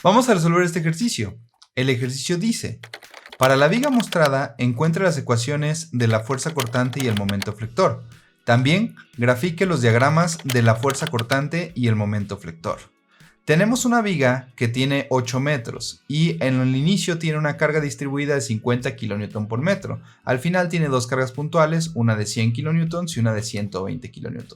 Vamos a resolver este ejercicio. El ejercicio dice: para la viga mostrada, encuentra las ecuaciones de la fuerza cortante y el momento flector. También grafique los diagramas de la fuerza cortante y el momento flector. Tenemos una viga que tiene 8 metros y en el inicio tiene una carga distribuida de 50 kN por metro. Al final tiene dos cargas puntuales, una de 100 kN y una de 120 kN.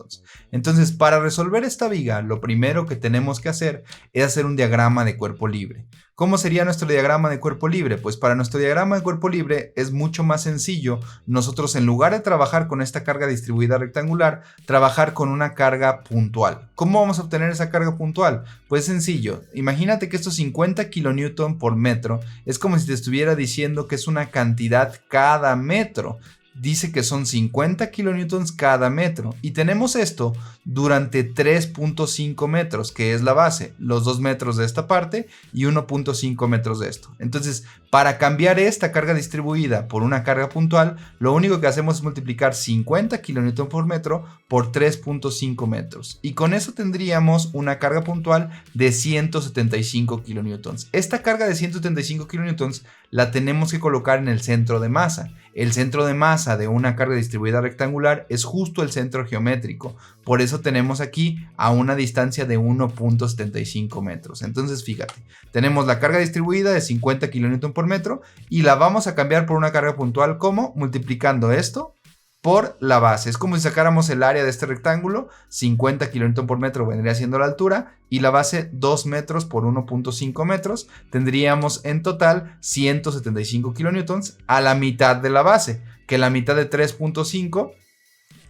Entonces, para resolver esta viga, lo primero que tenemos que hacer es hacer un diagrama de cuerpo libre. ¿Cómo sería nuestro diagrama de cuerpo libre? Pues para nuestro diagrama de cuerpo libre es mucho más sencillo nosotros, en lugar de trabajar con esta carga distribuida rectangular, trabajar con una carga puntual. ¿Cómo vamos a obtener esa carga puntual? Pues sencillo, imagínate que estos 50 kN por metro es como si te estuviera diciendo que es una cantidad cada metro. Dice que son 50 kN cada metro y tenemos esto durante 3.5 metros, que es la base, los 2 metros de esta parte y 1.5 metros de esto. Entonces, para cambiar esta carga distribuida por una carga puntual, lo único que hacemos es multiplicar 50 kN por metro por 3.5 metros y con eso tendríamos una carga puntual de 175 kN. Esta carga de 175 kN la tenemos que colocar en el centro de masa. El centro de masa de una carga distribuida rectangular es justo el centro geométrico. Por eso tenemos aquí a una distancia de 1.75 metros. Entonces fíjate, tenemos la carga distribuida de 50 kN por metro y la vamos a cambiar por una carga puntual. ¿Cómo? Multiplicando esto por la base. Es como si sacáramos el área de este rectángulo, 50 kN por metro vendría siendo la altura, y la base 2 metros por 1.5 metros, tendríamos en total 175 kN a la mitad de la base, que la mitad de 3.5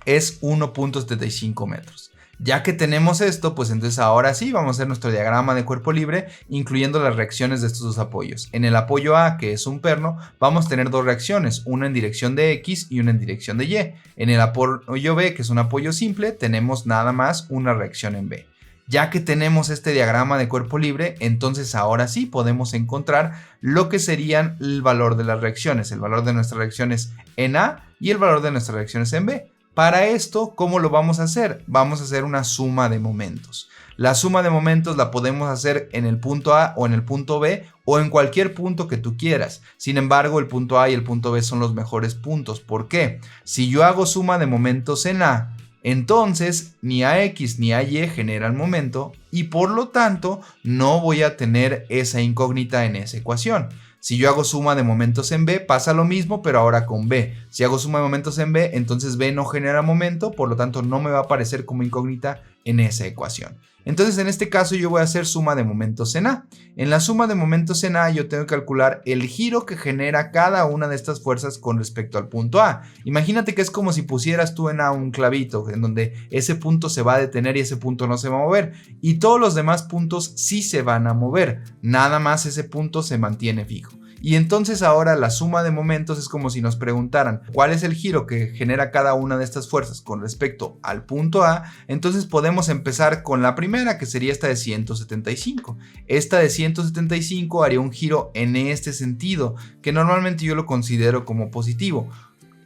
es 1.75 metros. Ya que tenemos esto, pues entonces ahora sí vamos a hacer nuestro diagrama de cuerpo libre, incluyendo las reacciones de estos dos apoyos. En el apoyo A, que es un perno, vamos a tener dos reacciones, una en dirección de X y una en dirección de Y. En el apoyo B, que es un apoyo simple, tenemos nada más una reacción en B. Ya que tenemos este diagrama de cuerpo libre, entonces ahora sí podemos encontrar lo que serían el valor de las reacciones, el valor de nuestras reacciones en A y el valor de nuestras reacciones en B. Para esto, ¿cómo lo vamos a hacer? Vamos a hacer una suma de momentos. La suma de momentos la podemos hacer en el punto A o en el punto B o en cualquier punto que tú quieras. Sin embargo, el punto A y el punto B son los mejores puntos. ¿Por qué? Si yo hago suma de momentos en A, entonces ni AX ni AY generan momento y por lo tanto no voy a tener esa incógnita en esa ecuación. Si yo hago suma de momentos en B, pasa lo mismo, pero ahora con B. Si hago suma de momentos en B, entonces B no genera momento, por lo tanto no me va a aparecer como incógnita en esa ecuación. Entonces en este caso yo voy a hacer suma de momentos en A. En la suma de momentos en A yo tengo que calcular el giro que genera cada una de estas fuerzas con respecto al punto A. Imagínate que es como si pusieras tú en A un clavito, en donde ese punto se va a detener y ese punto no se va a mover. Y todos los demás puntos sí se van a mover, nada más ese punto se mantiene fijo. Y entonces ahora la suma de momentos es como si nos preguntaran cuál es el giro que genera cada una de estas fuerzas con respecto al punto A. Entonces podemos empezar con la primera, que sería esta de 175. Esta de 175 haría un giro en este sentido, que normalmente yo lo considero como positivo.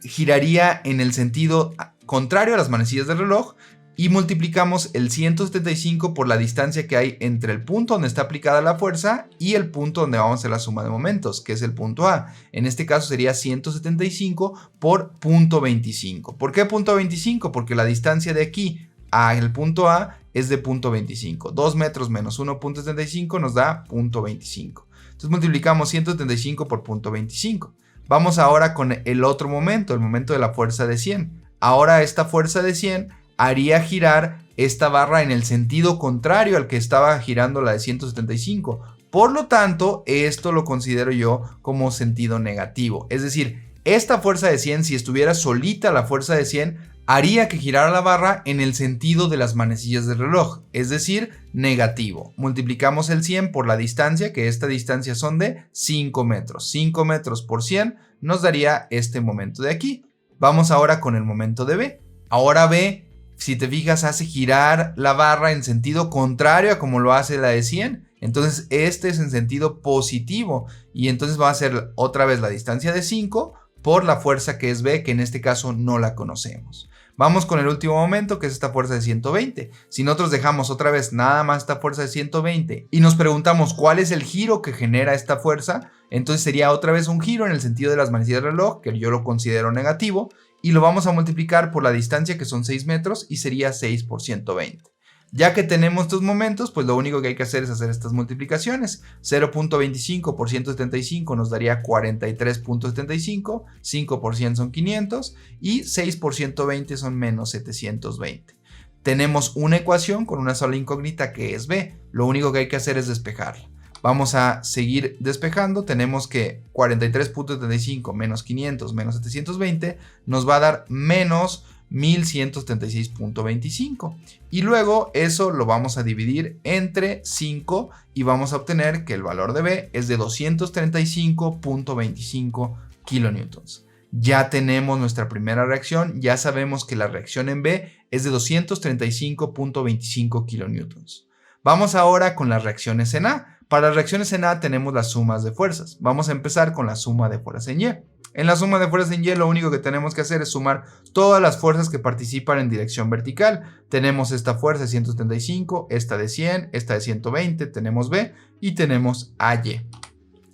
Giraría en el sentido contrario a las manecillas del reloj, y multiplicamos el 175 por la distancia que hay entre el punto donde está aplicada la fuerza y el punto donde vamos a hacer la suma de momentos, que es el punto A. En este caso sería 175 por punto 25. ¿Por qué punto 25? Porque la distancia de aquí al punto A es de punto 25. 2 metros menos 1.75 nos da punto 25. Entonces multiplicamos 175 por punto 25. Vamos ahora con el otro momento, el momento de la fuerza de 100. Ahora esta fuerza de 100 haría girar esta barra en el sentido contrario al que estaba girando la de 175. Por lo tanto, esto lo considero yo como sentido negativo. Es decir, esta fuerza de 100, si estuviera solita la fuerza de 100, haría que girara la barra en el sentido de las manecillas del reloj, es decir, negativo. Multiplicamos el 100 por la distancia, que esta distancia son de 5 metros. 5 metros por 100 nos daría este momento de aquí. Vamos ahora con el momento de B. Ahora B, si te fijas, hace girar la barra en sentido contrario a como lo hace la de 100. Entonces este es en sentido positivo y entonces va a ser otra vez la distancia de 5 por la fuerza que es B, que en este caso no la conocemos. Vamos con el último momento, que es esta fuerza de 120. Si nosotros dejamos otra vez nada más esta fuerza de 120 y nos preguntamos cuál es el giro que genera esta fuerza, entonces sería otra vez un giro en el sentido de las manecillas del reloj, que yo lo considero negativo, y lo vamos a multiplicar por la distancia, que son 6 metros, y sería 6 por 120. Ya que tenemos estos momentos, pues lo único que hay que hacer es hacer estas multiplicaciones. 0.25 por 175 nos daría 43.75, 5 por 100 son 500 y 6 por 120 son menos 720. Tenemos una ecuación con una sola incógnita que es B. Lo único que hay que hacer es despejarla. Vamos a seguir despejando. Tenemos que 43.75 menos 500 menos 720 nos va a dar menos 1176.25 y luego eso lo vamos a dividir entre 5 y vamos a obtener que el valor de B es de 235.25 kilonewtons. Ya tenemos nuestra primera reacción, ya sabemos que la reacción en B es de 235.25 kilonewtons. Vamos ahora con las reacciones en A. Para las reacciones en A tenemos las sumas de fuerzas. Vamos a empezar con la suma de fuerzas en Y. En la suma de fuerzas en Y lo único que tenemos que hacer es sumar todas las fuerzas que participan en dirección vertical. Tenemos esta fuerza de 175, esta de 100, esta de 120, tenemos B y tenemos AY.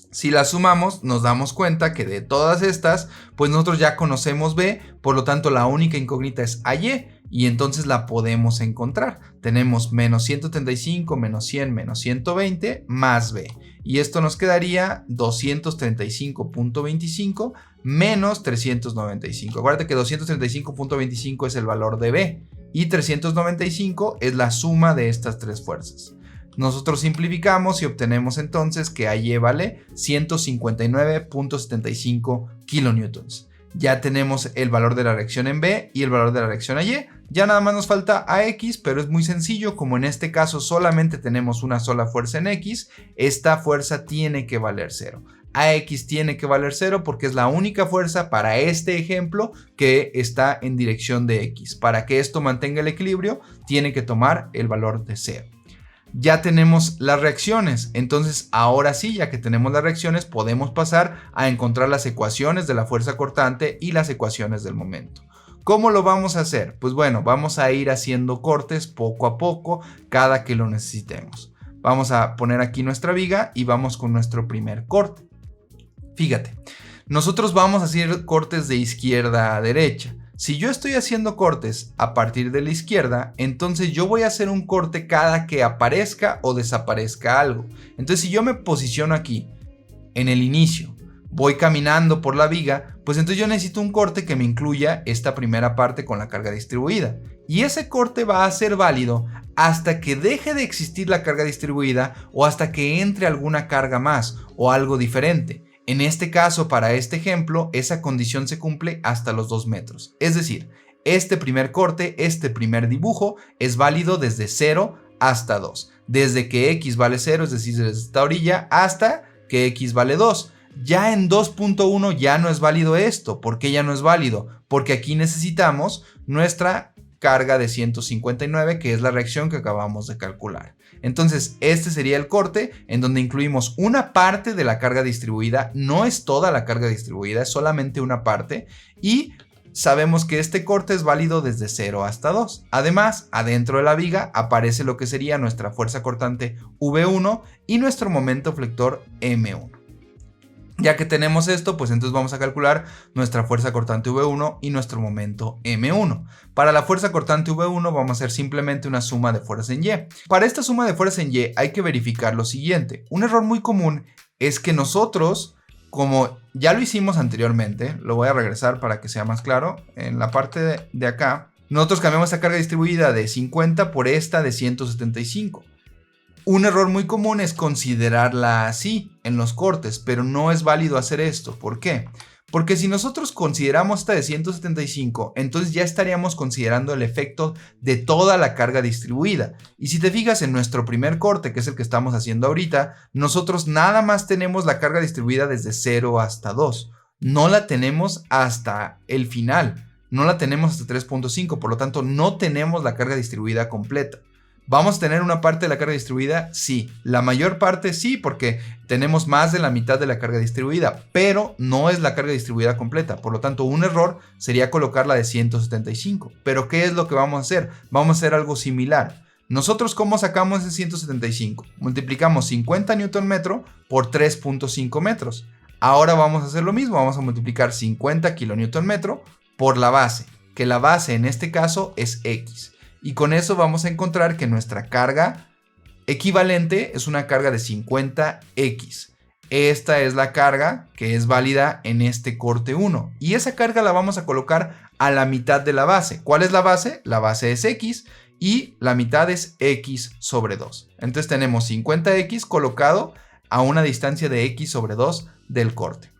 Si las sumamos nos damos cuenta que de todas estas pues nosotros ya conocemos B, por lo tanto la única incógnita es AY y entonces la podemos encontrar. Tenemos menos 135 menos 100 menos 120 más B. Y esto nos quedaría 235.25 menos 395. Acuérdate que 235.25 es el valor de B y 395 es la suma de estas tres fuerzas. Nosotros simplificamos y obtenemos entonces que AY vale 159.75 kilonewtons. Ya tenemos el valor de la reacción en B y el valor de la reacción AY. Ya nada más nos falta AX, pero es muy sencillo. Como en este caso solamente tenemos una sola fuerza en X, esta fuerza tiene que valer 0. AX tiene que valer 0 porque es la única fuerza para este ejemplo que está en dirección de X. Para que esto mantenga el equilibrio, tiene que tomar el valor de 0. Ya tenemos las reacciones, entonces ahora sí, ya que tenemos las reacciones, podemos pasar a encontrar las ecuaciones de la fuerza cortante y las ecuaciones del momento. ¿Cómo lo vamos a hacer? Pues bueno, vamos a ir haciendo cortes poco a poco cada que lo necesitemos. Vamos a poner aquí nuestra viga y vamos con nuestro primer corte. Fíjate, nosotros vamos a hacer cortes de izquierda a derecha. Si yo estoy haciendo cortes a partir de la izquierda, entonces yo voy a hacer un corte cada que aparezca o desaparezca algo. Entonces si yo me posiciono aquí, en el inicio, voy caminando por la viga, pues entonces yo necesito un corte que me incluya esta primera parte con la carga distribuida. Y ese corte va a ser válido hasta que deje de existir la carga distribuida o hasta que entre alguna carga más o algo diferente. En este caso, para este ejemplo, esa condición se cumple hasta los 2 metros. Es decir, este primer corte, este primer dibujo, es válido desde 0 hasta 2. Desde que X vale 0, es decir, desde esta orilla, hasta que X vale 2. Ya en 2.1 ya no es válido esto. ¿Por qué ya no es válido? Porque aquí necesitamos nuestra carga de 159, que es la reacción que acabamos de calcular. Entonces, este sería el corte en donde incluimos una parte de la carga distribuida. No es toda la carga distribuida, es solamente una parte. Y sabemos que este corte es válido desde 0 hasta 2. Además, adentro de la viga aparece lo que sería nuestra fuerza cortante V1 y nuestro momento flector M1. Ya que tenemos esto, pues entonces vamos a calcular nuestra fuerza cortante V1 y nuestro momento M1. Para la fuerza cortante V1 vamos a hacer simplemente una suma de fuerzas en Y. Para esta suma de fuerzas en Y hay que verificar lo siguiente. Un error muy común es que nosotros, como ya lo hicimos anteriormente, lo voy a regresar para que sea más claro, en la parte de acá, nosotros cambiamos esta carga distribuida de 50 por esta de 175. Un error muy común es considerarla así en los cortes, pero no es válido hacer esto. ¿Por qué? Porque si nosotros consideramos esta de 175, entonces ya estaríamos considerando el efecto de toda la carga distribuida. Y si te fijas en nuestro primer corte, que es el que estamos haciendo ahorita, nosotros nada más tenemos la carga distribuida desde 0 hasta 2. No la tenemos hasta el final. No la tenemos hasta 3.5, por lo tanto no tenemos la carga distribuida completa. ¿Vamos a tener una parte de la carga distribuida? Sí. La mayor parte sí, porque tenemos más de la mitad de la carga distribuida, pero no es la carga distribuida completa. Por lo tanto, un error sería colocar la de 175. ¿Pero qué es lo que vamos a hacer? Vamos a hacer algo similar. Nosotros, ¿cómo sacamos ese 175? Multiplicamos 50 Nm por 3.5 metros. Ahora vamos a hacer lo mismo. Vamos a multiplicar 50 kNm por la base, que la base en este caso es X. Y con eso vamos a encontrar que nuestra carga equivalente es una carga de 50X. Esta es la carga que es válida en este corte 1. Y esa carga la vamos a colocar a la mitad de la base. ¿Cuál es la base? La base es X y la mitad es X sobre 2. Entonces tenemos 50X colocado a una distancia de X sobre 2 del corte.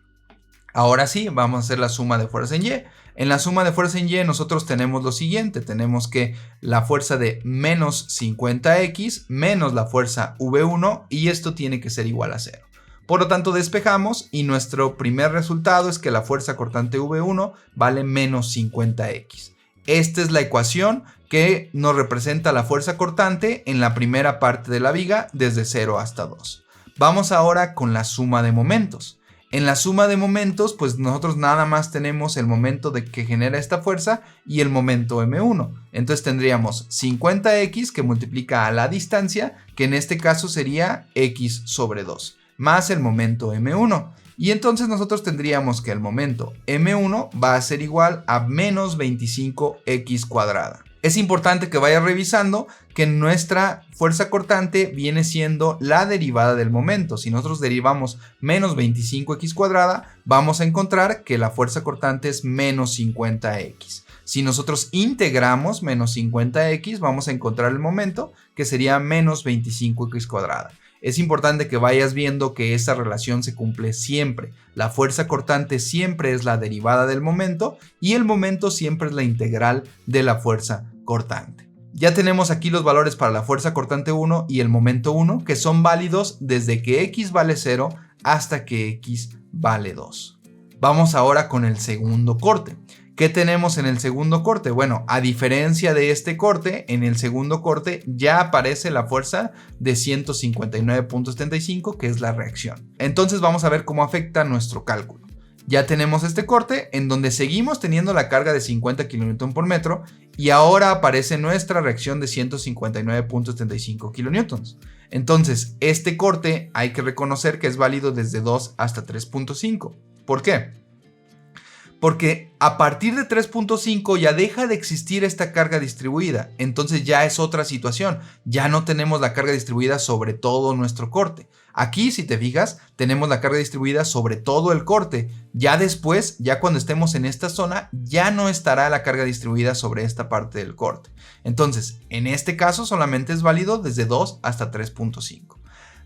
Ahora sí, vamos a hacer la suma de fuerza en Y. En la suma de fuerza en Y nosotros tenemos lo siguiente. Tenemos que la fuerza de menos 50X menos la fuerza V1 y esto tiene que ser igual a 0. Por lo tanto despejamos y nuestro primer resultado es que la fuerza cortante V1 vale menos 50X. Esta es la ecuación que nos representa la fuerza cortante en la primera parte de la viga desde 0 hasta 2. Vamos ahora con la suma de momentos. En la suma de momentos, pues nosotros nada más tenemos el momento de que genera esta fuerza y el momento M1. Entonces tendríamos 50X que multiplica a la distancia, que en este caso sería X sobre 2, más el momento M1. Y entonces nosotros tendríamos que el momento M1 va a ser igual a menos 25X cuadrada. Es importante que vayas revisando que nuestra fuerza cortante viene siendo la derivada del momento. Si nosotros derivamos menos 25X cuadrada, vamos a encontrar que la fuerza cortante es menos 50X. Si nosotros integramos menos 50X, vamos a encontrar el momento que sería menos 25X cuadrada. Es importante que vayas viendo que esa relación se cumple siempre. La fuerza cortante siempre es la derivada del momento y el momento siempre es la integral de la fuerza cortante. Ya tenemos aquí los valores para la fuerza cortante 1 y el momento 1 que son válidos desde que X vale 0 hasta que X vale 2. Vamos ahora con el segundo corte. ¿Qué tenemos en el segundo corte? Bueno, a diferencia de este corte, en el segundo corte ya aparece la fuerza de 159.75, que es la reacción. Entonces vamos a ver cómo afecta nuestro cálculo. Ya tenemos este corte en donde seguimos teniendo la carga de 50 kN por metro y ahora aparece nuestra reacción de 159.75 kN. Entonces, este corte hay que reconocer que es válido desde 2 hasta 3.5. ¿Por qué? Porque a partir de 3.5 ya deja de existir esta carga distribuida, entonces ya es otra situación, ya no tenemos la carga distribuida sobre todo nuestro corte. Aquí, si te fijas, tenemos la carga distribuida sobre todo el corte. Ya después, ya cuando estemos en esta zona, ya no estará la carga distribuida sobre esta parte del corte. Entonces, en este caso solamente es válido desde 2 hasta 3.5.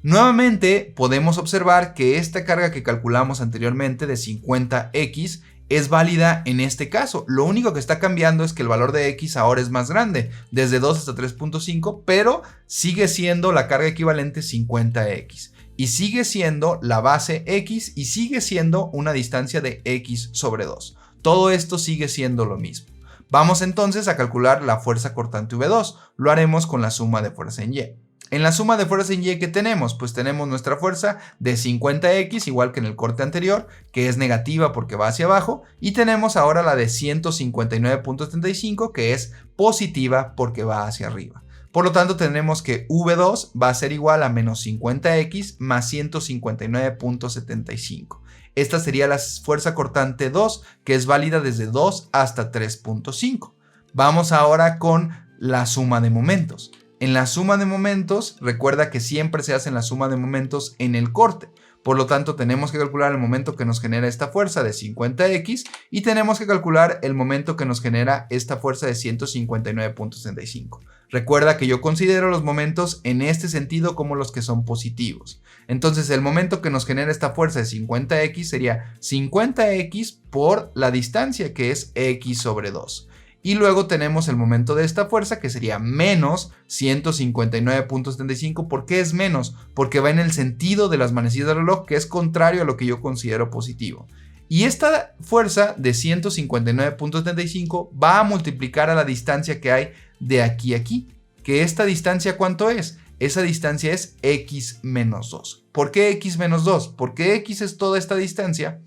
Nuevamente, podemos observar que esta carga que calculamos anteriormente de 50X es válida en este caso. Lo único que está cambiando es que el valor de X ahora es más grande, desde 2 hasta 3.5, pero sigue siendo la carga equivalente 50X. Y sigue siendo la base X y sigue siendo una distancia de X sobre 2. Todo esto sigue siendo lo mismo. Vamos entonces a calcular la fuerza cortante V2. Lo haremos con la suma de fuerza en Y. En la suma de fuerza en Y, ¿qué tenemos? Pues tenemos nuestra fuerza de 50X, igual que en el corte anterior, que es negativa porque va hacia abajo, y tenemos ahora la de 159.75, que es positiva porque va hacia arriba. Por lo tanto, tenemos que V2 va a ser igual a menos 50X más 159.75. Esta sería la fuerza cortante 2, que es válida desde 2 hasta 3.5. Vamos ahora con la suma de momentos. En la suma de momentos, recuerda que siempre se hace la suma de momentos en el corte. Por lo tanto, tenemos que calcular el momento que nos genera esta fuerza de 50X y tenemos que calcular el momento que nos genera esta fuerza de 159.75. Recuerda que yo considero los momentos en este sentido como los que son positivos. Entonces, el momento que nos genera esta fuerza de 50X sería 50X por la distancia, que es X sobre 2. Y luego tenemos el momento de esta fuerza, que sería menos 159.75. ¿Por qué es menos? Porque va en el sentido de las manecillas del reloj, que es contrario a lo que yo considero positivo. Y esta fuerza de 159.75 va a multiplicar a la distancia que hay de aquí a aquí. que esta distancia ¿cuánto es? Esa distancia es x menos 2. ¿Por qué x menos 2? Porque x es toda esta distancia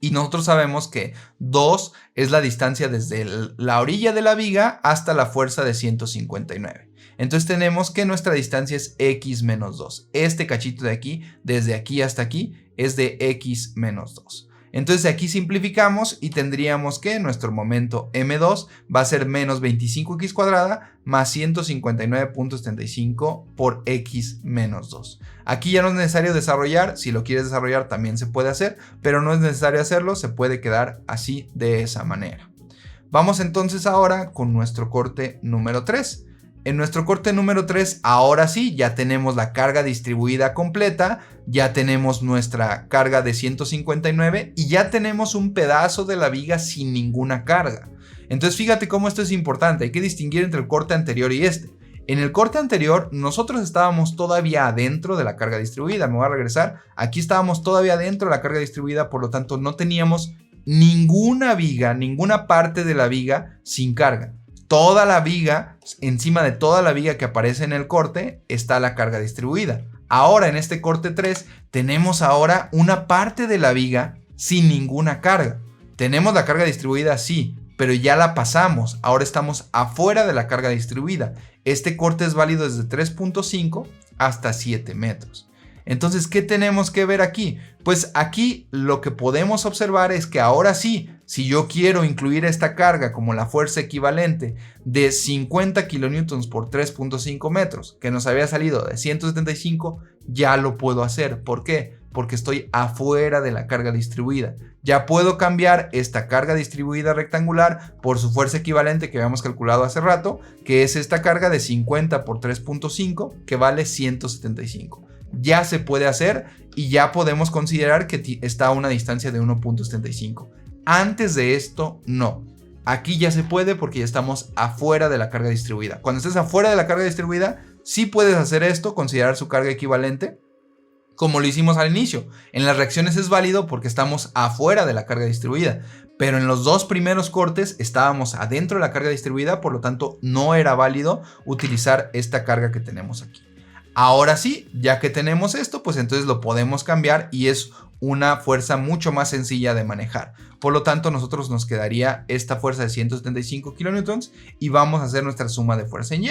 y nosotros sabemos que 2 es la distancia desde la orilla de la viga hasta la fuerza de 159. Entonces tenemos que nuestra distancia es x menos 2. Este cachito de aquí, desde aquí hasta aquí, es de x menos 2. Entonces de aquí simplificamos y tendríamos que nuestro momento m2 va a ser menos 25x cuadrada más 159.75 por x menos 2. Aquí ya no es necesario desarrollar, si lo quieres desarrollar también se puede hacer, pero no es necesario hacerlo, se puede quedar así de esa manera. Vamos entonces ahora con nuestro corte número 3. En nuestro corte número 3, ahora sí, ya tenemos la carga distribuida completa, ya tenemos nuestra carga de 159 y ya tenemos un pedazo de la viga sin ninguna carga. Entonces fíjate cómo esto es importante, hay que distinguir entre el corte anterior y este. En el corte anterior nosotros estábamos todavía adentro de la carga distribuida, me voy a regresar, aquí estábamos todavía adentro de la carga distribuida, por lo tanto no teníamos ninguna viga, ninguna parte de la viga sin carga. Toda la viga, encima de toda la viga que aparece en el corte, está la carga distribuida. Ahora en este corte 3 tenemos ahora una parte de la viga sin ninguna carga. Tenemos la carga distribuida, sí, pero ya la pasamos. Ahora estamos afuera de la carga distribuida. Este corte es válido desde 3.5 hasta 7 metros. Entonces, ¿qué tenemos que ver aquí? Pues aquí lo que podemos observar es que ahora sí, si yo quiero incluir esta carga como la fuerza equivalente de 50 kilonewtons por 3.5 metros, que nos había salido de 175, ya lo puedo hacer. ¿Por qué? Porque estoy afuera de la carga distribuida. Ya puedo cambiar esta carga distribuida rectangular por su fuerza equivalente que habíamos calculado hace rato, que es esta carga de 50 por 3.5, que vale 175. Ya se puede hacer y ya podemos considerar que está a una distancia de 1.75. Antes de esto, no. Aquí ya se puede porque ya estamos afuera de la carga distribuida. Cuando estés afuera de la carga distribuida, sí puedes hacer esto, considerar su carga equivalente, como lo hicimos al inicio. En las reacciones es válido porque estamos afuera de la carga distribuida. Pero en los dos primeros cortes estábamos adentro de la carga distribuida, por lo tanto no era válido utilizar esta carga que tenemos aquí. Ahora sí, ya que tenemos esto, pues entonces lo podemos cambiar y es una fuerza mucho más sencilla de manejar. Por lo tanto, nosotros nos quedaría esta fuerza de 175 kilonewtons y vamos a hacer nuestra suma de fuerza en Y.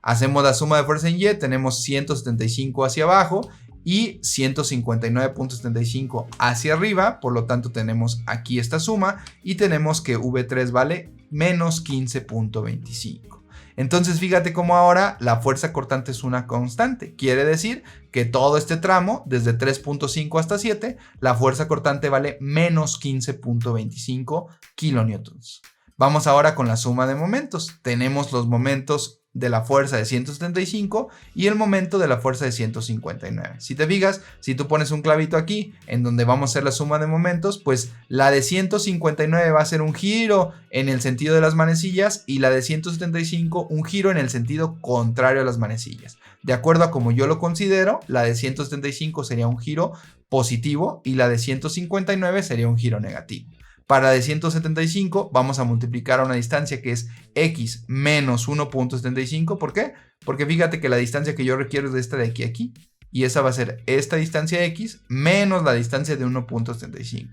Hacemos la suma de fuerza en Y, tenemos 175 hacia abajo y 159.75 hacia arriba, por lo tanto tenemos aquí esta suma y tenemos que V3 vale menos 15.25. Entonces fíjate cómo ahora la fuerza cortante es una constante. Quiere decir que todo este tramo, desde 3.5 hasta 7, la fuerza cortante vale menos 15.25 kilonewtons. Vamos ahora con la suma de momentos. Tenemos los momentos de la fuerza de 175 y el momento de la fuerza de 159. Si te fijas, si tú pones un clavito aquí en donde vamos a hacer la suma de momentos, pues la de 159 va a ser un giro en el sentido de las manecillas y la de 175 un giro en el sentido contrario a las manecillas. De acuerdo a como yo lo considero, la de 175 sería un giro positivo y la de 159 sería un giro negativo. Para la de 175 vamos a multiplicar a una distancia que es x menos 1.75. ¿Por qué? Porque fíjate que la distancia que yo requiero es de esta de aquí a aquí. Y esa va a ser esta distancia x menos la distancia de 1.75.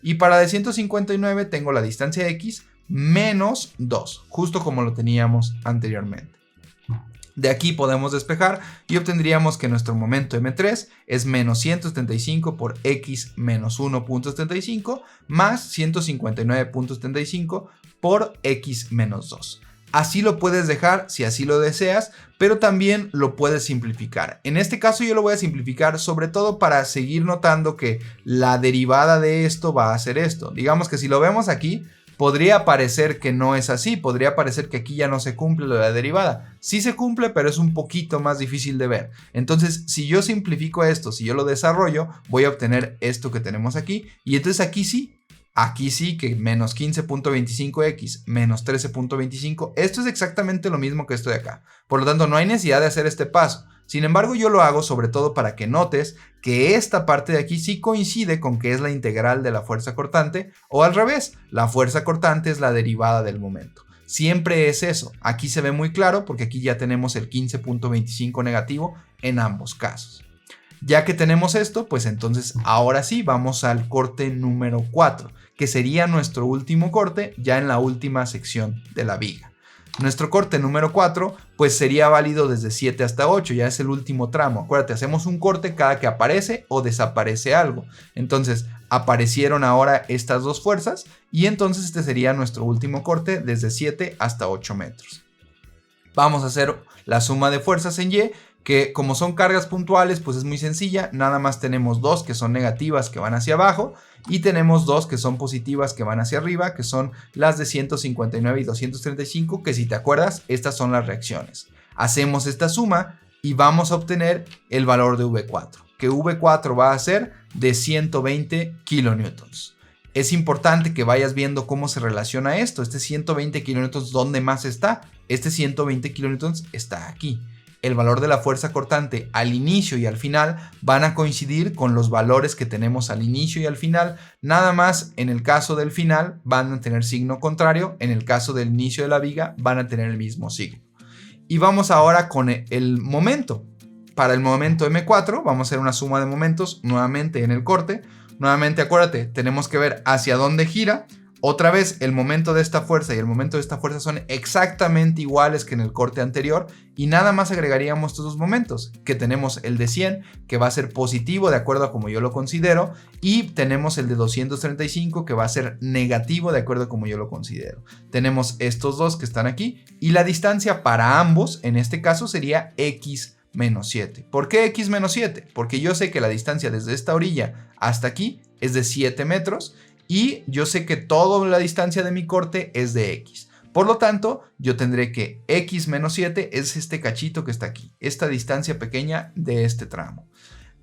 Y para la de 159 tengo la distancia x menos 2, justo como lo teníamos anteriormente. De aquí podemos despejar y obtendríamos que nuestro momento M3 es menos 175 por x menos 1.75 más 159.75 por x menos 2. Así lo puedes dejar si así lo deseas, pero también lo puedes simplificar. En este caso yo lo voy a simplificar sobre todo para seguir notando que la derivada de esto va a ser esto. Digamos que si lo vemos aquí, podría parecer que no es así, podría parecer que aquí ya no se cumple la derivada. Sí se cumple, pero es un poquito más difícil de ver. Entonces, si yo simplifico esto, si yo lo desarrollo, voy a obtener esto que tenemos aquí. Y entonces aquí sí que menos 15.25x menos 13.25, esto es exactamente lo mismo que esto de acá. Por lo tanto, no hay necesidad de hacer este paso. Sin embargo, yo lo hago sobre todo para que notes que esta parte de aquí sí coincide con que es la integral de la fuerza cortante, o al revés, la fuerza cortante es la derivada del momento. siempre es eso. Aquí se ve muy claro porque aquí ya tenemos el 15.25 negativo en ambos casos. Ya que tenemos esto, pues entonces ahora sí vamos al corte número 4, que sería nuestro último corte ya en la última sección de la viga. Nuestro corte número 4 pues sería válido desde 7 hasta 8, ya es el último tramo. Acuérdate, hacemos un corte cada que aparece o desaparece algo. Entonces aparecieron ahora estas dos fuerzas y entonces este sería nuestro último corte desde 7 hasta 8 metros. Vamos a hacer la suma de fuerzas en Y, que como son cargas puntuales pues es muy sencilla, nada más tenemos dos que son negativas que van hacia abajo y tenemos dos que son positivas que van hacia arriba, que son las de 159 y 235, que si te acuerdas estas son las reacciones. Hacemos esta suma y vamos a obtener el valor de V4, que V4 va a ser de 120 kilonewtons. Es importante que vayas viendo cómo se relaciona esto. Este 120 kilonewtons, ¿dónde más está? Este 120 kilonewtons está aquí. El valor de la fuerza cortante al inicio y al final van a coincidir con los valores que tenemos al inicio y al final. Nada más en el caso del final van a tener signo contrario, en el caso del inicio de la viga van a tener el mismo signo. Y vamos ahora con el momento. Para el momento M4 vamos a hacer una suma de momentos nuevamente en el corte. Nuevamente acuérdate, tenemos que ver hacia dónde gira. Otra vez el momento de esta fuerza y el momento de esta fuerza son exactamente iguales que en el corte anterior y nada más agregaríamos estos dos momentos, que tenemos el de 100 que va a ser positivo de acuerdo a como yo lo considero y tenemos el de 235 que va a ser negativo de acuerdo a como yo lo considero. Tenemos estos dos que están aquí y la distancia para ambos en este caso sería x menos 7. ¿Por qué x menos 7? Porque yo sé que la distancia desde esta orilla hasta aquí es de 7 metros y yo sé que toda la distancia de mi corte es de x. Por lo tanto, yo tendré que x menos 7 es este cachito que está aquí, esta distancia pequeña de este tramo.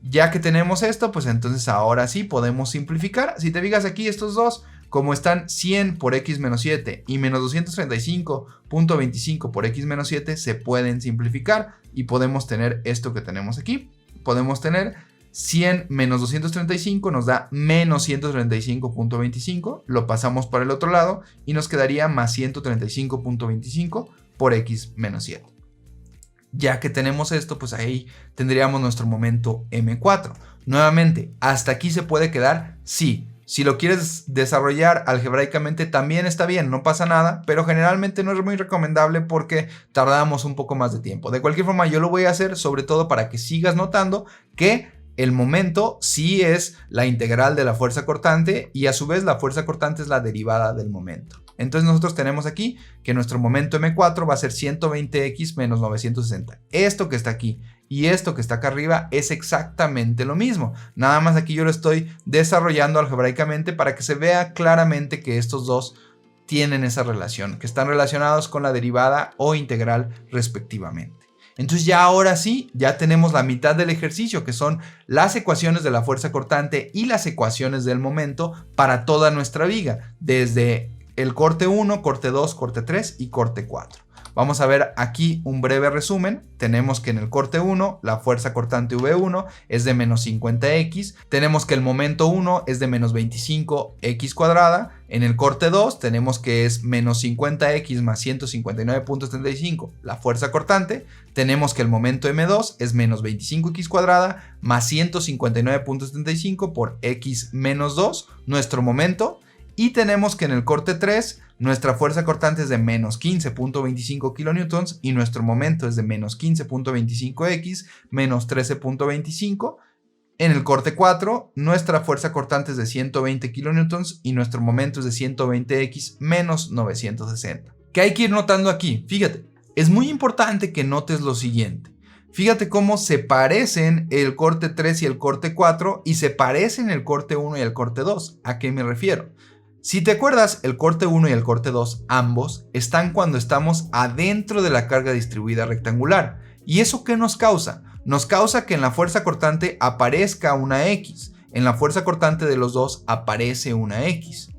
Ya que tenemos esto, pues entonces ahora sí podemos simplificar. Si te fijas aquí, estos dos, como están 100 por x menos 7 y menos 235.25 por x menos 7, se pueden simplificar y podemos tener esto que tenemos aquí. Podemos tener 100 menos 235 nos da menos 135.25, lo pasamos para el otro lado y nos quedaría más 135.25 por x menos 7. Ya que tenemos esto, pues ahí tendríamos nuestro momento M4. Nuevamente, ¿hasta aquí se puede quedar? Sí. Si lo quieres desarrollar algebraicamente también está bien, no pasa nada, pero generalmente no es muy recomendable porque tardamos un poco más de tiempo. De cualquier forma, yo lo voy a hacer sobre todo para que sigas notando que el momento sí es la integral de la fuerza cortante y a su vez la fuerza cortante es la derivada del momento. Entonces nosotros tenemos aquí que nuestro momento M4 va a ser 120x menos 960. Esto que está aquí y esto que está acá arriba es exactamente lo mismo. Nada más aquí yo lo estoy desarrollando algebraicamente para que se vea claramente que estos dos tienen esa relación, que están relacionados con la derivada o integral respectivamente. Entonces ya ahora sí, ya tenemos la mitad del ejercicio, que son las ecuaciones de la fuerza cortante y las ecuaciones del momento para toda nuestra viga, desde el corte 1, corte 2, corte 3 y corte 4. Vamos a ver aquí un breve resumen. Tenemos que en el corte 1 la fuerza cortante V1 es de menos 50x. Tenemos que el momento 1 es de menos 25x cuadrada. En el corte 2 tenemos que es menos 50x más 159.75 la fuerza cortante. Tenemos que el momento M2 es menos 25x cuadrada más 159.75 por x menos 2, nuestro momento. Y tenemos que en el corte 3 nuestra fuerza cortante es de menos 15.25 kilonewtons y nuestro momento es de menos 15.25x menos 13.25. En el corte 4 nuestra fuerza cortante es de 120 kilonewtons y nuestro momento es de 120x menos 960. ¿Qué hay que ir notando aquí? Fíjate, es muy importante que notes lo siguiente. Fíjate cómo se parecen el corte 3 y el corte 4 y se parecen el corte 1 y el corte 2. ¿A qué me refiero? Si te acuerdas, el corte 1 y el corte 2, ambos, están cuando estamos adentro de la carga distribuida rectangular. ¿Y eso qué nos causa? Nos causa que en la fuerza cortante aparezca una X. En la fuerza cortante de los dos aparece una X.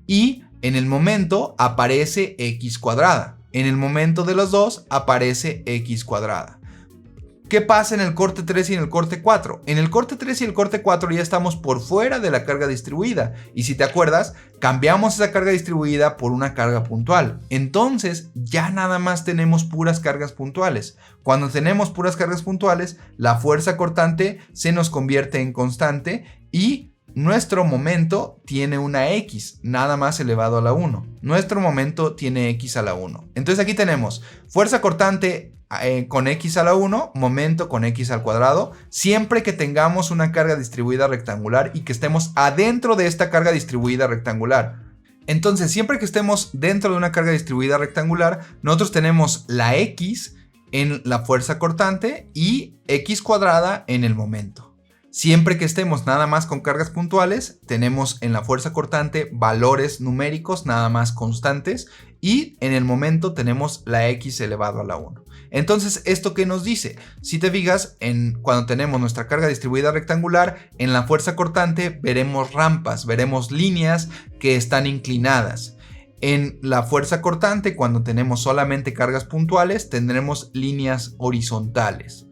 Y en el momento aparece X cuadrada. En el momento de los dos aparece X cuadrada. ¿Qué pasa en el corte 3 y en el corte 4? En el corte 3 y el corte 4 ya estamos por fuera de la carga distribuida. Y si te acuerdas, cambiamos esa carga distribuida por una carga puntual. Entonces, ya nada más tenemos puras cargas puntuales. Cuando tenemos puras cargas puntuales, la fuerza cortante se nos convierte en constante y nuestro momento tiene una x, nada más elevado a la 1. Nuestro momento tiene x a la 1. Entonces aquí tenemos fuerza cortante con x a la 1, momento con x al cuadrado, siempre que tengamos una carga distribuida rectangular y que estemos adentro de esta carga distribuida rectangular. Entonces, siempre que estemos dentro de una carga distribuida rectangular, nosotros tenemos la x en la fuerza cortante y x cuadrada en el momento. Siempre que estemos nada más con cargas puntuales, tenemos en la fuerza cortante valores numéricos nada más constantes y en el momento tenemos la x elevado a la 1. Entonces, ¿esto qué nos dice? Si te fijas, cuando tenemos nuestra carga distribuida rectangular, en la fuerza cortante veremos rampas, veremos líneas que están inclinadas. En la fuerza cortante, cuando tenemos solamente cargas puntuales, tendremos líneas horizontales.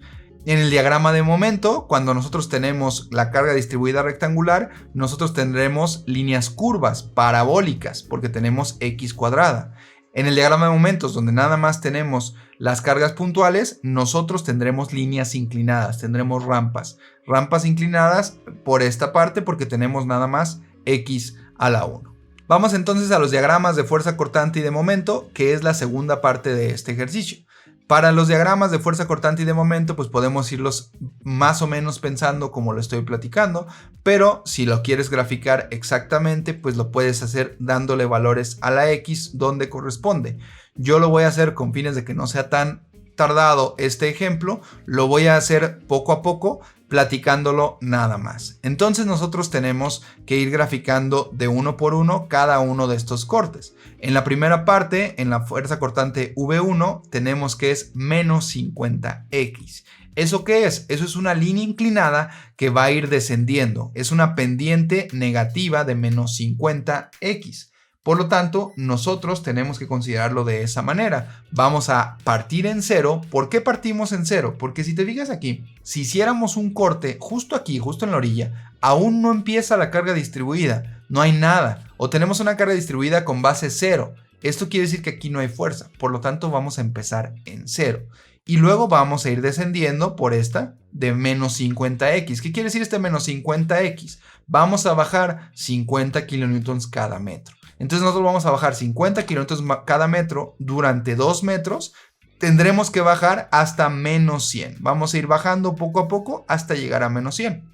En el diagrama de momento, cuando nosotros tenemos la carga distribuida rectangular, nosotros tendremos líneas curvas, parabólicas, porque tenemos x cuadrada. En el diagrama de momentos, donde nada más tenemos las cargas puntuales, nosotros tendremos líneas inclinadas, tendremos rampas. Rampas inclinadas por esta parte porque tenemos nada más x a la 1. Vamos entonces a los diagramas de fuerza cortante y de momento, que es la segunda parte de este ejercicio. Para los diagramas de fuerza cortante y de momento, pues podemos irlos más o menos pensando como lo estoy platicando, pero si lo quieres graficar exactamente, pues lo puedes hacer dándole valores a la x donde corresponde. Yo lo voy a hacer con fines de que no sea tan tardado este ejemplo, lo voy a hacer poco a poco, platicándolo nada más. Entonces nosotros tenemos que ir graficando de uno por uno cada uno de estos cortes. En la primera parte, en la fuerza cortante V1, tenemos que es menos 50x. ¿Eso qué es? Eso es una línea inclinada que va a ir descendiendo. Es una pendiente negativa de menos 50x. Por lo tanto, nosotros tenemos que considerarlo de esa manera. Vamos a partir en cero. ¿Por qué partimos en cero? Porque si te fijas aquí, si hiciéramos un corte justo aquí, justo en la orilla, aún no empieza la carga distribuida. No hay nada. O tenemos una carga distribuida con base 0. Esto quiere decir que aquí no hay fuerza. Por lo tanto, vamos a empezar en 0. Y luego vamos a ir descendiendo por esta de menos 50x. ¿Qué quiere decir este menos 50x? Vamos a bajar 50 kilonewtons cada metro. Entonces nosotros vamos a bajar 50 kilómetros cada metro durante 2 metros. Tendremos que bajar hasta menos 100. Vamos a ir bajando poco a poco hasta llegar a menos 100.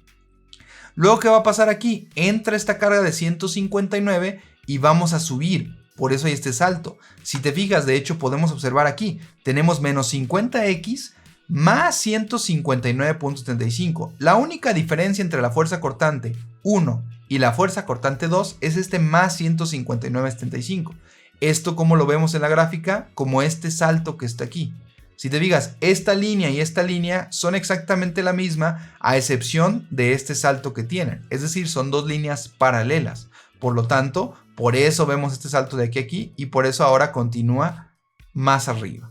Luego, ¿qué va a pasar aquí? Entra esta carga de 159 y vamos a subir. Por eso hay este salto. Si te fijas, de hecho, podemos observar aquí. Tenemos menos 50x más 159.75. La única diferencia entre la fuerza cortante 1 y la fuerza cortante 2 es este más 159.75. Esto, como lo vemos en la gráfica, como este salto que está aquí. Si te fijas, esta línea y esta línea son exactamente la misma, a excepción de este salto que tienen. Es decir, son dos líneas paralelas. Por lo tanto, por eso vemos este salto de aquí a aquí y por eso ahora continúa más arriba.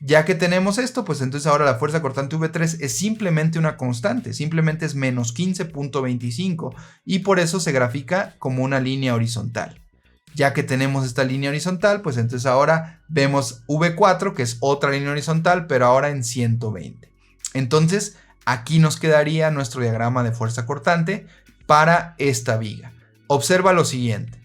Ya que tenemos esto, pues entonces ahora la fuerza cortante V3 es simplemente una constante, simplemente es menos 15.25 y por eso se grafica como una línea horizontal. Ya que tenemos esta línea horizontal, pues entonces ahora vemos V4, que es otra línea horizontal, pero ahora en 120. Entonces aquí nos quedaría nuestro diagrama de fuerza cortante para esta viga. Observa lo siguiente.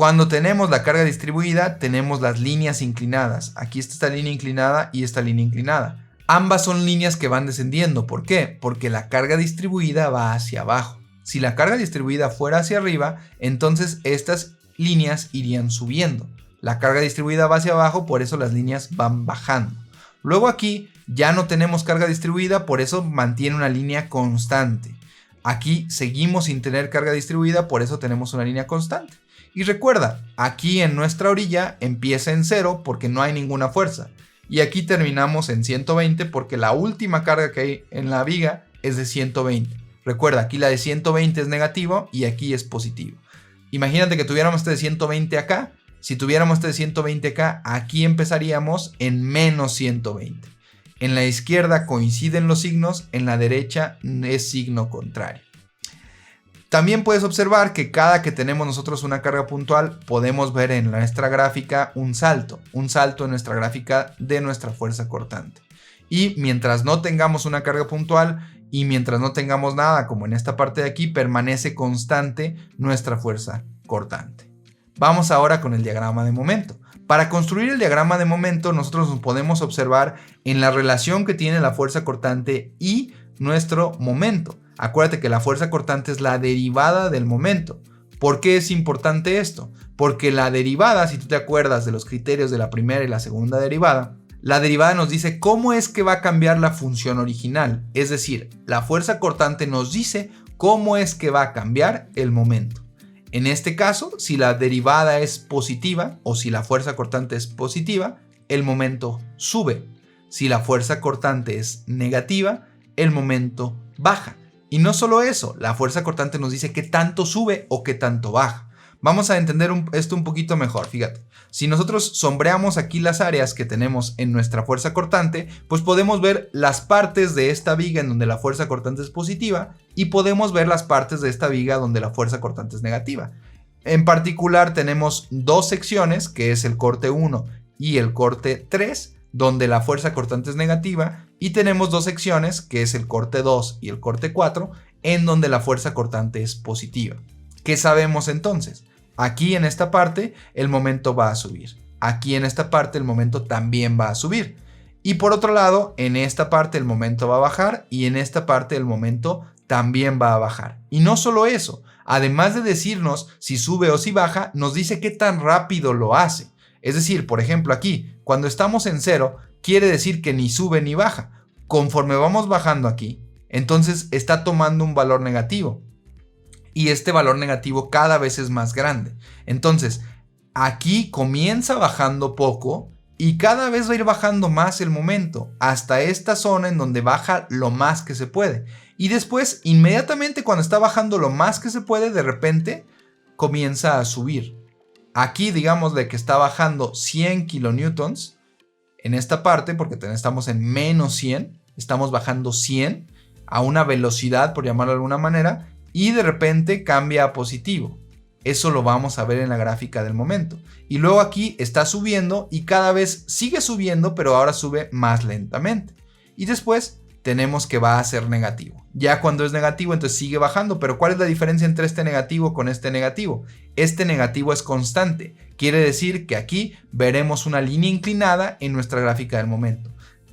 Cuando tenemos la carga distribuida, tenemos las líneas inclinadas. Aquí está esta línea inclinada y esta línea inclinada. Ambas son líneas que van descendiendo. ¿Por qué? Porque la carga distribuida va hacia abajo. Si la carga distribuida fuera hacia arriba, entonces estas líneas irían subiendo. La carga distribuida va hacia abajo, por eso las líneas van bajando. Luego aquí ya no tenemos carga distribuida, por eso mantiene una línea constante. Aquí seguimos sin tener carga distribuida, por eso tenemos una línea constante. Y recuerda, aquí en nuestra orilla empieza en 0 porque no hay ninguna fuerza. Y aquí terminamos en 120 porque la última carga que hay en la viga es de 120. Recuerda, aquí la de 120 es negativo y aquí es positivo. Imagínate que tuviéramos este de 120 acá. Si tuviéramos este de 120 acá, aquí empezaríamos en menos 120. En la izquierda coinciden los signos, en la derecha es signo contrario. También puedes observar que cada que tenemos nosotros una carga puntual, podemos ver en nuestra gráfica un salto en nuestra gráfica de nuestra fuerza cortante. Y mientras no tengamos una carga puntual y mientras no tengamos nada, como en esta parte de aquí, permanece constante nuestra fuerza cortante. Vamos ahora con el diagrama de momento. Para construir el diagrama de momento, nosotros nos podemos observar en la relación que tiene la fuerza cortante y nuestro momento. Acuérdate que la fuerza cortante es la derivada del momento. ¿Por qué es importante esto? Porque la derivada, si tú te acuerdas de los criterios de la primera y la segunda derivada, la derivada nos dice cómo es que va a cambiar la función original. Es decir, la fuerza cortante nos dice cómo es que va a cambiar el momento. En este caso, si la derivada es positiva o si la fuerza cortante es positiva, el momento sube. Si la fuerza cortante es negativa, el momento baja. Y no solo eso, la fuerza cortante nos dice qué tanto sube o qué tanto baja. Vamos a entender esto un poquito mejor, fíjate. Si nosotros sombreamos aquí las áreas que tenemos en nuestra fuerza cortante, pues podemos ver las partes de esta viga en donde la fuerza cortante es positiva y podemos ver las partes de esta viga donde la fuerza cortante es negativa. En particular tenemos dos secciones, que es el corte 1 y el corte 3, donde la fuerza cortante es negativa, y tenemos dos secciones, que es el corte 2 y el corte 4, en donde la fuerza cortante es positiva. ¿Qué sabemos entonces? Aquí en esta parte el momento va a subir. Aquí en esta parte el momento también va a subir. Y por otro lado, en esta parte el momento va a bajar y en esta parte el momento también va a bajar. Y no solo eso, además de decirnos si sube o si baja, nos dice qué tan rápido lo hace. Es decir, por ejemplo aquí, cuando estamos en 0, quiere decir que ni sube ni baja. Conforme vamos bajando aquí, entonces está tomando un valor negativo. Y este valor negativo cada vez es más grande. Entonces, aquí comienza bajando poco y cada vez va a ir bajando más el momento, hasta esta zona en donde baja lo más que se puede. Y después, inmediatamente cuando está bajando lo más que se puede, de repente comienza a subir. Aquí digamos de que está bajando 100 kilonewtons en esta parte, porque estamos en menos 100, estamos bajando 100 a una velocidad, por llamarlo de alguna manera, y de repente cambia a positivo. Eso lo vamos a ver en la gráfica del momento. Y luego aquí está subiendo y cada vez sigue subiendo, pero ahora sube más lentamente. Y después tenemos que va a ser negativo. Ya cuando es negativo, entonces sigue bajando. Pero ¿cuál es la diferencia entre este negativo con este negativo? Este negativo es constante. Quiere decir que aquí veremos una línea inclinada en nuestra gráfica del momento.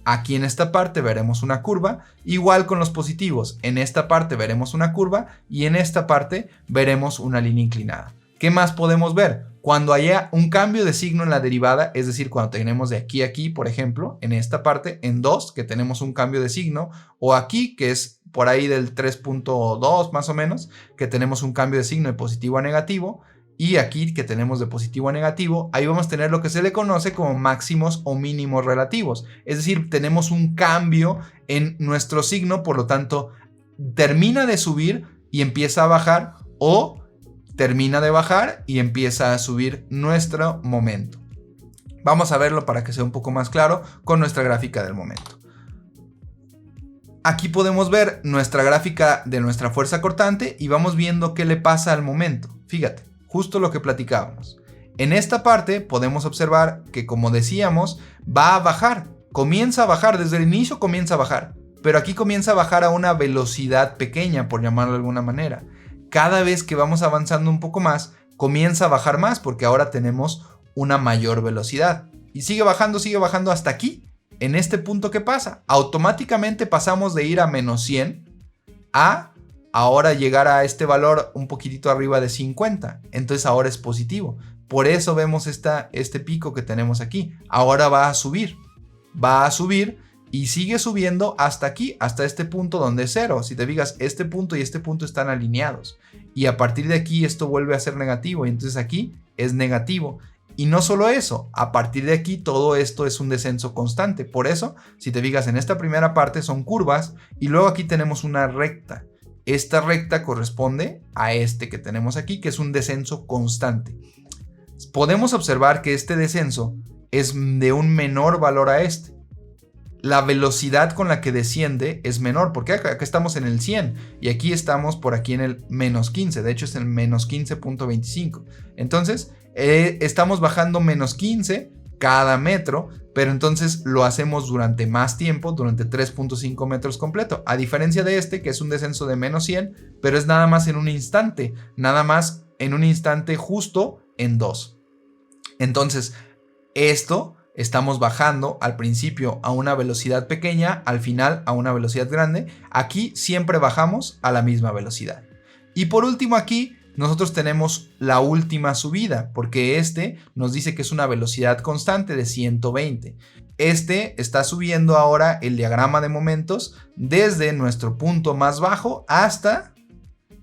Aquí en esta parte veremos una curva, igual con los positivos. En esta parte veremos una curva y en esta parte veremos una línea inclinada. ¿Qué más podemos ver? Cuando haya un cambio de signo en la derivada, es decir, cuando tenemos de aquí a aquí, por ejemplo, en esta parte, en 2, que tenemos un cambio de signo, o aquí, que es por ahí del 3.2 más o menos, que tenemos un cambio de signo de positivo a negativo, y aquí que tenemos de positivo a negativo, ahí vamos a tener lo que se le conoce como máximos o mínimos relativos. Es decir, tenemos un cambio en nuestro signo, por lo tanto, termina de subir y empieza a bajar, o termina de bajar y empieza a subir nuestro momento. Vamos a verlo para que sea un poco más claro con nuestra gráfica del momento. Aquí podemos ver nuestra gráfica de nuestra fuerza cortante y vamos viendo qué le pasa al momento. Fíjate. Justo lo que platicábamos. En esta parte podemos observar que, como decíamos, va a bajar. Comienza a bajar, desde el inicio comienza a bajar. Pero aquí comienza a bajar a una velocidad pequeña, por llamarlo de alguna manera. Cada vez que vamos avanzando un poco más, comienza a bajar más porque ahora tenemos una mayor velocidad. Y sigue bajando hasta aquí. En este punto, ¿qué pasa? Automáticamente pasamos de ir a menos 100 a ahora llegar a este valor un poquitito arriba de 50. Entonces ahora es positivo. Por eso vemos este pico que tenemos aquí. Ahora va a subir. Va a subir y sigue subiendo hasta aquí, hasta este punto donde es 0. Si te fijas, este punto y este punto están alineados. Y a partir de aquí esto vuelve a ser negativo. Y entonces aquí es negativo. Y no solo eso, a partir de aquí todo esto es un descenso constante. Por eso, si te fijas, en esta primera parte son curvas y luego aquí tenemos una recta. Esta recta corresponde a este que tenemos aquí, que es un descenso constante. Podemos observar que este descenso es de un menor valor a este. la velocidad con la que desciende es menor, porque acá estamos en el 100 y aquí estamos por aquí en el menos 15, de hecho es el menos 15.25. Entonces estamos bajando menos 15 cada metro, pero entonces lo hacemos durante más tiempo, durante 3.5 metros completo, a diferencia de este que es un descenso de menos 100, pero es nada más en un instante, nada más en un instante justo en 2. Entonces esto estamos bajando al principio a una velocidad pequeña, al final a una velocidad grande. Aquí siempre bajamos a la misma velocidad. Y por último aquí nosotros tenemos la última subida, porque este nos dice que es una velocidad constante de 120. Este está subiendo ahora el diagrama de momentos desde nuestro punto más bajo hasta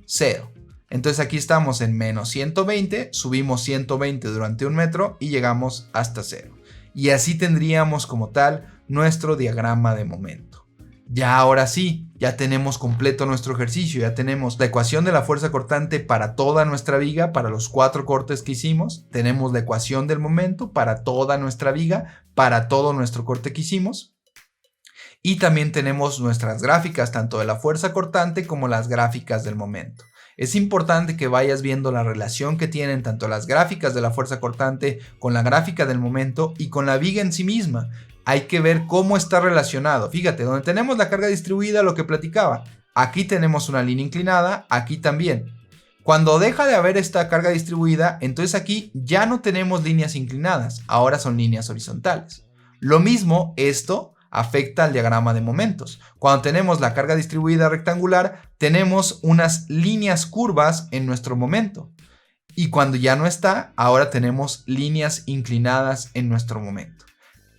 0. Entonces aquí estamos en menos 120, subimos 120 durante un metro y llegamos hasta 0. Y así tendríamos como tal nuestro diagrama de momento. Ya ahora sí, ya tenemos completo nuestro ejercicio, ya tenemos la ecuación de la fuerza cortante para toda nuestra viga, para los 4 cortes que hicimos, tenemos la ecuación del momento para toda nuestra viga, para todo nuestro corte que hicimos, y también tenemos nuestras gráficas tanto de la fuerza cortante como las gráficas del momento. Es importante que vayas viendo la relación que tienen tanto las gráficas de la fuerza cortante con la gráfica del momento y con la viga en sí misma. Hay que ver cómo está relacionado. Fíjate, donde tenemos la carga distribuida, lo que platicaba. Aquí tenemos una línea inclinada, aquí también. Cuando deja de haber esta carga distribuida, entonces aquí ya no tenemos líneas inclinadas, ahora son líneas horizontales. Lo mismo, esto afecta al diagrama de momentos. Cuando tenemos la carga distribuida rectangular, tenemos unas líneas curvas en nuestro momento. Y cuando ya no está, ahora tenemos líneas inclinadas en nuestro momento.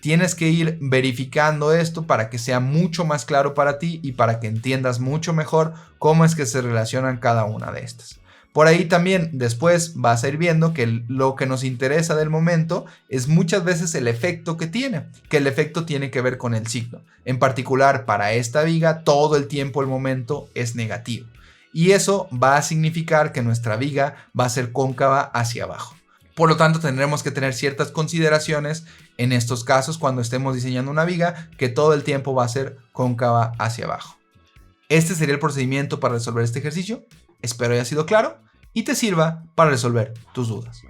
Tienes que ir verificando esto para que sea mucho más claro para ti y para que entiendas mucho mejor cómo es que se relacionan cada una de estas. Por ahí también después vas a ir viendo que lo que nos interesa del momento es muchas veces el efecto que tiene, que el efecto tiene que ver con el signo. En particular para esta viga todo el tiempo el momento es negativo y eso va a significar que nuestra viga va a ser cóncava hacia abajo. Por lo tanto, tendremos que tener ciertas consideraciones en estos casos cuando estemos diseñando una viga que todo el tiempo va a ser cóncava hacia abajo. Este sería el procedimiento para resolver este ejercicio. Espero haya sido claro y te sirva para resolver tus dudas.